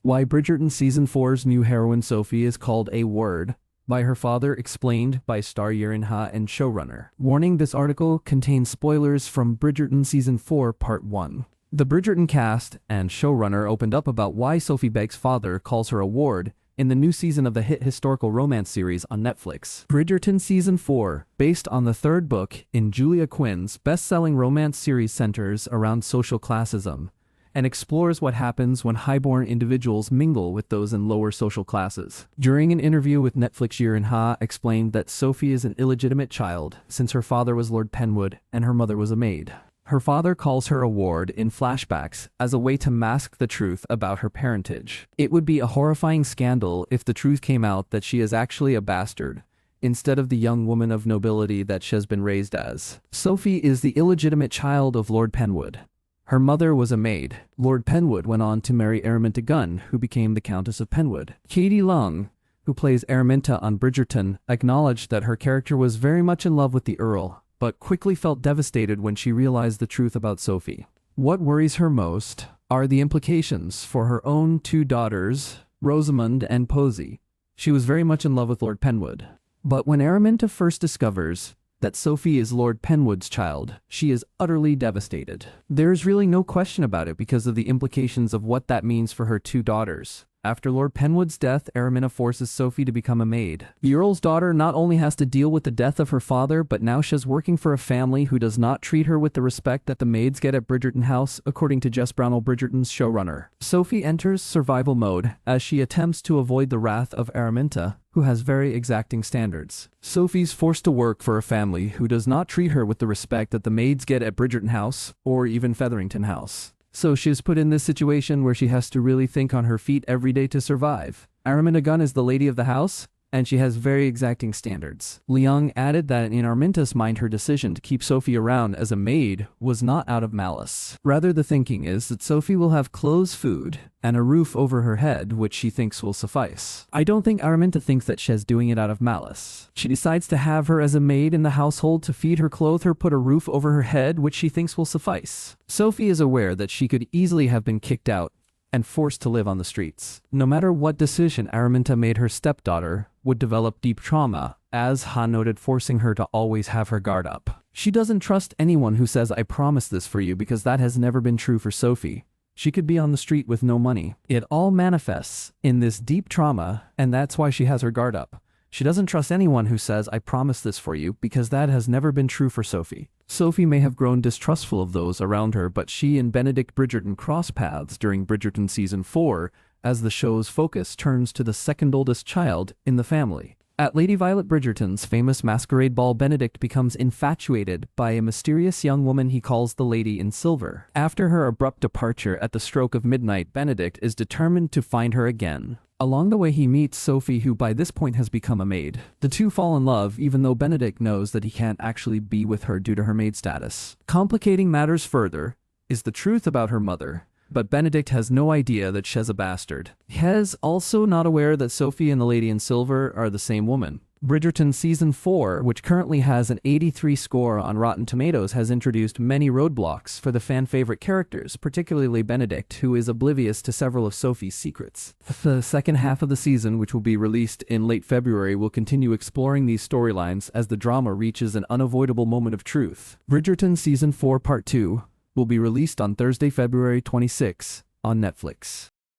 Why Bridgerton Season 4's new heroine Sophie is called a word by her father, explained by star Yeri and showrunner. Warning: this article contains spoilers from Bridgerton Season 4 Part 1. The Bridgerton cast and showrunner opened up about why Sophie Begg's father calls her a ward in the new season of the hit historical romance series on Netflix. Bridgerton Season 4, based on the third book in Julia Quinn's best-selling romance series, centers around social classism and explores what happens when highborn individuals mingle with those in lower social classes. During an interview with Netflix, Yeri explained that Sophie is an illegitimate child since her father was Lord Penwood and her mother was a maid. Her father calls her a ward in flashbacks as a way to mask the truth about her parentage. It would be a horrifying scandal if the truth came out that she is actually a bastard, instead of the young woman of nobility that she has been raised as. Sophie is the illegitimate child of Lord Penwood. Her mother was a maid. Lord Penwood went on to marry Araminta Gunn, who became the Countess of Penwood. Katie Leung, who plays Araminta on Bridgerton, acknowledged that her character was very much in love with the Earl, but quickly felt devastated when she realized the truth about Sophie. What worries her most are the implications for her own two daughters, Rosamund and Posey. She was very much in love with Lord Penwood. But when Araminta first discovers that Sophie is Lord Penwood's child, she is utterly devastated. There's really no question about it because of the implications of what that means for her two daughters. After Lord Penwood's death, Araminta forces Sophie to become a maid. The Earl's daughter not only has to deal with the death of her father, but now she's working for a family who does not treat her with the respect that the maids get at Bridgerton House, according to Jess Brownell, Bridgerton's showrunner. Sophie enters survival mode as she attempts to avoid the wrath of Araminta, who has very exacting standards. Sophie's forced to work for a family who does not treat her with the respect that the maids get at Bridgerton House or even Featherington House. So she is put in this situation where she has to really think on her feet every day to survive. Araminta Gunn is the lady of the house, and she has very exacting standards. Leung added that in Araminta's mind, her decision to keep Sophie around as a maid was not out of malice. Rather, the thinking is that Sophie will have clothes, food, and a roof over her head, which she thinks will suffice. I don't think Araminta thinks that she's doing it out of malice. She decides to have her as a maid in the household to feed her, clothe her, put a roof over her head, which she thinks will suffice. Sophie is aware that she could easily have been kicked out and forced to live on the streets. No matter what decision Araminta made, her stepdaughter would develop deep trauma, as Ha noted, forcing her to always have her guard up. She doesn't trust anyone who says, "I promise this for you," because that has never been true for Sophie. She could be on the street with no money. It all manifests in this deep trauma, and that's why she has her guard up. She doesn't trust anyone who says, "I promise this for you," because that has never been true for Sophie. Sophie may have grown distrustful of those around her, but she and Benedict Bridgerton cross paths during Bridgerton Season 4 as the show's focus turns to the second oldest child in the family. At Lady Violet Bridgerton's famous masquerade ball, Benedict becomes infatuated by a mysterious young woman he calls the Lady in Silver. After her abrupt departure at the stroke of midnight, Benedict is determined to find her again. Along the way, he meets Sophie, who by this point has become a maid. The two fall in love, even though Benedict knows that he can't actually be with her due to her maid status. Complicating matters further is the truth about her mother, but Benedict has no idea that she's a bastard. He's also not aware that Sophie and the Lady in Silver are the same woman. Bridgerton Season 4, which currently has an 83 score on Rotten Tomatoes, has introduced many roadblocks for the fan-favorite characters, particularly Benedict, who is oblivious to several of Sophie's secrets. The second half of the season, which will be released in late February, will continue exploring these storylines as the drama reaches an unavoidable moment of truth. Bridgerton Season 4 Part 2 will be released on Thursday, February 26 on Netflix.